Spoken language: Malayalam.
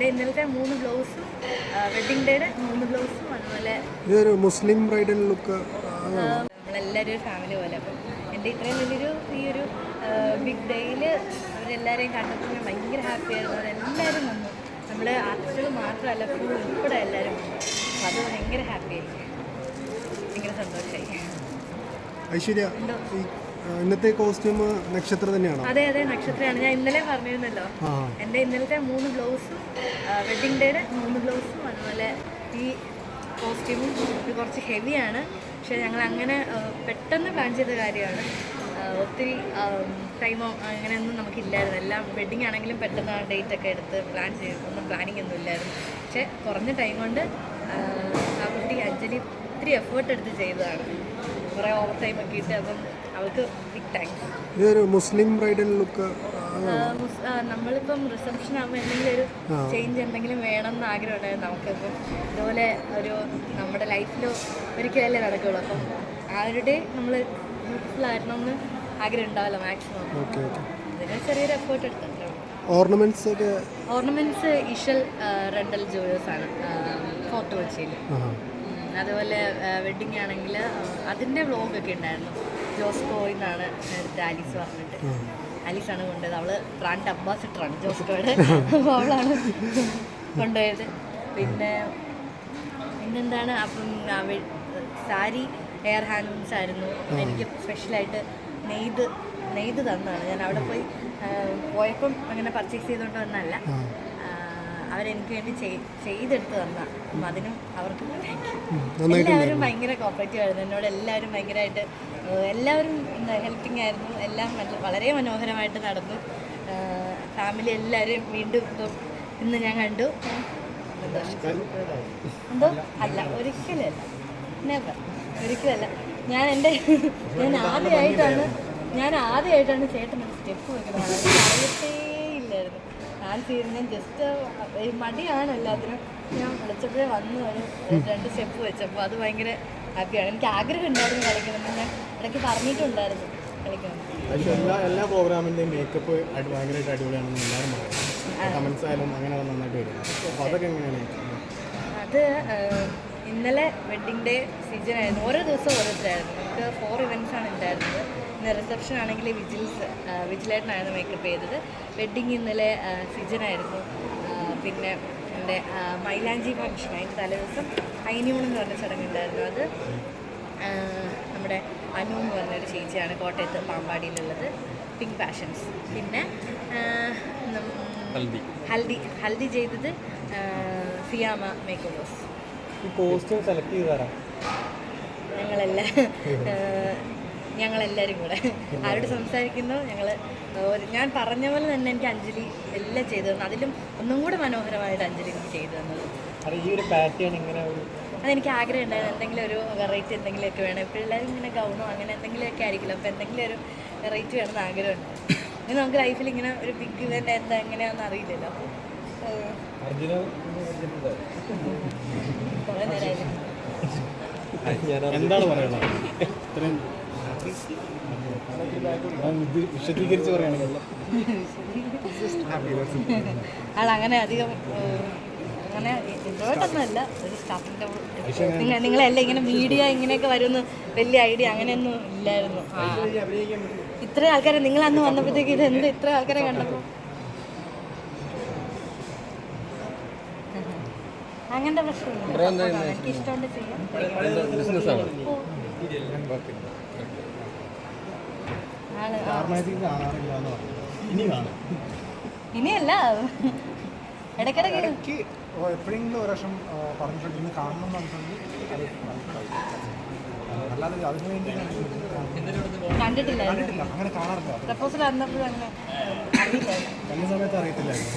എൻ്റെ ഇന്നലത്തെ 3 ബ്ലൗസും വെഡ്ഡിങ് ഡേയുടെ 3 ബ്ലൗസും അതുപോലെ ഇതൊരു മുസ്ലിം ബ്രൈഡൽ ലുക്ക്. നമ്മളെല്ലാവരും ഒരു ഫാമിലി പോലെ. അപ്പം എൻ്റെ ഇത്രയും വലിയൊരു ഈ ഒരു ബിഗ് ഡേയിൽ അവരെല്ലാവരെയും കണ്ടപ്പോൾ ഞാൻ ഭയങ്കര ഹാപ്പി ആയിരുന്നു. അവരെല്ലാവരും വന്നു. നമ്മൾ ആർട്ടിസ്റ്റുകൾ മാത്രമല്ല ഫുൾ ഉൾപ്പെടെ എല്ലാവരും വന്നു. അപ്പോൾ അത് ഭയങ്കര ഹാപ്പി ആയി, ഭയങ്കര സന്തോഷമായി. ഐശ്വര്യ, ഇന്നത്തെ കോസ്റ്റ്യൂം നക്ഷത്ര തന്നെയാണോ? അതെ അതെ, നക്ഷത്രമാണ്. ഞാൻ ഇന്നലെ പറഞ്ഞിരുന്നല്ലോ, എൻ്റെ ഇന്നലത്തെ 3 ബ്ലൗസും വെഡ്ഡിങ് ഡേയുടെ 3 ബ്ലൗസും അതുപോലെ ഈ കോസ്റ്റ്യൂമും ഇത് കുറച്ച് ഹെവിയാണ്. പക്ഷേ ഞങ്ങൾ അങ്ങനെ പെട്ടെന്ന് പ്ലാൻ ചെയ്ത കാര്യമാണ്. ഒത്തിരി ടൈമോ അങ്ങനെയൊന്നും നമുക്കില്ലായിരുന്നു. എല്ലാം വെഡ്ഡിങ് ആണെങ്കിലും പെട്ടെന്ന് ആ ഡേറ്റ് ഒക്കെ എടുത്ത് പ്ലാൻ ചെയ്ത് ഒന്നും പ്ലാനിങ് ഒന്നും ഇല്ലായിരുന്നു. പക്ഷേ കുറഞ്ഞ ടൈം കൊണ്ട് ആ കുട്ടി അഞ്ജലി ഒത്തിരി എഫേർട്ട് എടുത്ത് ചെയ്തതാണ്. കുറേ ഓവർ ടൈം ഒക്കെ ഇട്ട്. അപ്പം അവൾക്ക് ബിഗ് താങ്ക്സ്. ഇതൊരു മുസ്ലിം ബ്രൈഡൽ ലുക്ക്. നമ്മളിപ്പം റിസപ്ഷൻ ആകുമ്പോൾ എന്തെങ്കിലും ഒരു ചേഞ്ച് എന്തെങ്കിലും വേണമെന്ന് ആഗ്രഹം ഉണ്ടായിരുന്നു നമുക്കിപ്പം. ഇതുപോലെ ഒരു നമ്മുടെ ലൈഫിൽ ഒരിക്കലല്ലേ നടക്കുകയുള്ളൂ. അപ്പം ആ ഒരു ഡേ നമ്മൾ ബ്യൂട്ടിഫുൾ ആയിരുന്നെന്ന് ആഗ്രഹം ഉണ്ടാവില്ല മാക്സിമം. അതിന് ചെറിയൊരു എഫേർട്ട് എടുത്തിട്ടുണ്ട്. ഓർണമെന്റ്സ് ഇഷൽ റെന്റൽ ജുവലേഴ്സാണ്, ഫോർട്ട് കൊച്ചിയിൽ. അതുപോലെ വെഡ്ഡിങ് ആണെങ്കിൽ അതിൻ്റെ വ്ളോഗൊക്കെ ഉണ്ടായിരുന്നു. ജോസ്കോയിൽ നിന്നാണ് എടുത്ത് ആലീസ് പറഞ്ഞിട്ട്. ആലീസാണ് കൊണ്ടുപോയത്. അവൾ ബ്രാൻഡ് അംബാസിഡറാണ് ജോസ്കോയുടെ. അപ്പോൾ അവളാണ് കൊണ്ടുപോയത്. പിന്നെന്താണ്, അപ്പം സാരി എയർ ഹാൻഡ്ലൂംസ് ആയിരുന്നു. എനിക്ക് സ്പെഷ്യലായിട്ട് നെയ്ത് തന്നതാണ്. ഞാൻ അവിടെ പോയപ്പം അങ്ങനെ പർച്ചേസ് ചെയ്തുകൊണ്ട് വന്നതല്ല, അവരെനിക്ക് വേണ്ടി ചെയ്തെടുത്ത് തന്നാണ്. അപ്പം അതിനും അവർക്ക് താങ്ക് യു. എല്ലാവരും ഭയങ്കര കോപ്പറേറ്റീവ് ആയിരുന്നു എന്നോട്. എല്ലാവരും ഭയങ്കരമായിട്ട് എല്ലാവരും ഹെൽപ്പിംഗ് ആയിരുന്നു. എല്ലാം വളരെ മനോഹരമായിട്ട് നടന്നു. ഫാമിലി എല്ലാവരും വീണ്ടും ഇന്ന് ഞാൻ കണ്ടു. എന്തോ അല്ല, ഒരിക്കലല്ല, നെവർ, ഒരിക്കലല്ല. ഞാൻ ആദ്യമായിട്ടാണ് ചേട്ടനൊരു സ്റ്റെപ്പ് വെക്കുന്നത്. അറിയത്തേ ഇല്ലായിരുന്നു. ഞാൻ ജസ്റ്റ് മടിയാണ് എല്ലാത്തിനും. ഞാൻ വിളിച്ചപ്പോഴേ വന്നു ഒരു 2 സ്റ്റെപ്പ് വെച്ചപ്പോൾ അത് ഭയങ്കര ഹാപ്പിയാണ്. എനിക്ക് ആഗ്രഹം ഉണ്ടായിരുന്നു കളിക്കണമെന്ന്. ഞാൻ ഇടയ്ക്ക് പറഞ്ഞിട്ടുണ്ടായിരുന്നു കളിക്കണം. എല്ലാ പ്രോഗ്രാമിൻ്റെയും മേക്കപ്പ് ഭയങ്കരമായിട്ട് അടിപൊളിയാണെന്ന് എല്ലാവരും പറയും. കമൻസ് ആയാലും അങ്ങനെ നന്നായിട്ട് വരും. അപ്പോൾ അതൊക്കെ എങ്ങനെയാണ്? അത് ഇന്നലെ വെഡ്ഡിങ് ഡേ സീസൺ ആയിരുന്നു. ഓരോ ദിവസവും ഓരോരുത്തരായിരുന്നു. നമുക്ക് 4 ഇവൻറ്റ്സാണ് ഉണ്ടായിരുന്നത്. ഇന്ന് റിസപ്ഷൻ ആണെങ്കിൽ വിജിലേട്ടനായിരുന്നു മേക്കപ്പ് ചെയ്തത്. വെഡ്ഡിങ് ഇന്നലെ സീസണായിരുന്നു. പിന്നെ എൻ്റെ മൈലാഞ്ചി ഫംഗ്ഷൻ, അതിൻ്റെ തലേദിവസം ഐന്യൂൺ എന്ന് പറഞ്ഞ ചടങ്ങുണ്ടായിരുന്നു. അത് നമ്മുടെ അനു എന്ന് പറഞ്ഞൊരു ചേച്ചിയാണ് കോട്ടയത്ത് പാമ്പാടിയിലുള്ളത്, പിങ്ക് പാഷൻസ്. പിന്നെ ഹൽദി ചെയ്തത് ഫിയാമ മേക്കോവേഴ്സ്. കോസ്റ്റ്യൂം സെലക്ട് ചെയ്താരാ? ഞങ്ങളെല്ലാവരും കൂടെ ആരോട് സംസാരിക്കുന്നു. ഞാൻ പറഞ്ഞ പോലെ തന്നെ എനിക്ക് അഞ്ജലി എല്ലാം ചെയ്തു തന്നു. അതിലും ഒന്നും കൂടെ മനോഹരമായിട്ട് അഞ്ജലി എനിക്ക് ചെയ്തു തന്നത്. അതെനിക്ക് ആഗ്രഹം ഉണ്ടായിരുന്നു. എന്തെങ്കിലും ഒരു വെറൈറ്റി എന്തെങ്കിലുമൊക്കെ വേണം. ഇപ്പോൾ എല്ലാവരും ഇങ്ങനെ ഗൗണോ അങ്ങനെ എന്തെങ്കിലുമൊക്കെ ആയിരിക്കില്ല. അപ്പോൾ എന്തെങ്കിലും ഒരു വെറൈറ്റി വേണമെന്ന് ആഗ്രഹമുണ്ട്. ഇനി നമുക്ക് ലൈഫിൽ ഇങ്ങനെ ഒരു ബിഗ് ഇവൻ്റ് എന്താ എങ്ങനെയാണെന്ന് അറിയില്ലല്ലോ. അപ്പോൾ കുറേ നേരമായിരുന്നു. എന്താണ് പറയുന്നത്? വിശദീകരിച്ച് പറയുകയാണെങ്കിൽ ആളങ്ങനെ അധികം അങ്ങനെ ഇൻട്രോട്ടൊന്നുമല്ല. ഒരു സ്റ്റാഫിൻ്റെ നിങ്ങളെല്ലാം ഇങ്ങനെ മീഡിയ ഇങ്ങനെയൊക്കെ വരുമെന്ന് വലിയ ഐഡിയ അങ്ങനെയൊന്നും ഇല്ലായിരുന്നു. ഇത്ര ആൾക്കാരെ നിങ്ങൾ അന്ന് വന്നപ്പോഴത്തേക്ക് ഇതെന്ത് ഇത്ര ആൾക്കാരെ കണ്ടപ്പോൾ അങ്ങനത്തെ പ്രശ്നമില്ല. എനിക്ക് ഇഷ്ടമുണ്ട് ചെയ്യാം. ഇനിയല്ല, ഇടയ്ക്കിടയ്ക്ക് എപ്പോഴെങ്കിലും ഒരു വർഷം പറഞ്ഞിട്ടുണ്ട് ഇന്ന് കാണണം എന്ന് പറഞ്ഞിട്ടുണ്ട്. അല്ലാതെ അതിനു വേണ്ടി കണ്ടിട്ടില്ല, അങ്ങനെ കാണാറില്ല. പ്രപ്പോസൽ വന്നപ്പോഴും അങ്ങനെ അറിയില്ല. കണ്ട സമയത്ത് അറിയത്തില്ലായിരുന്നു.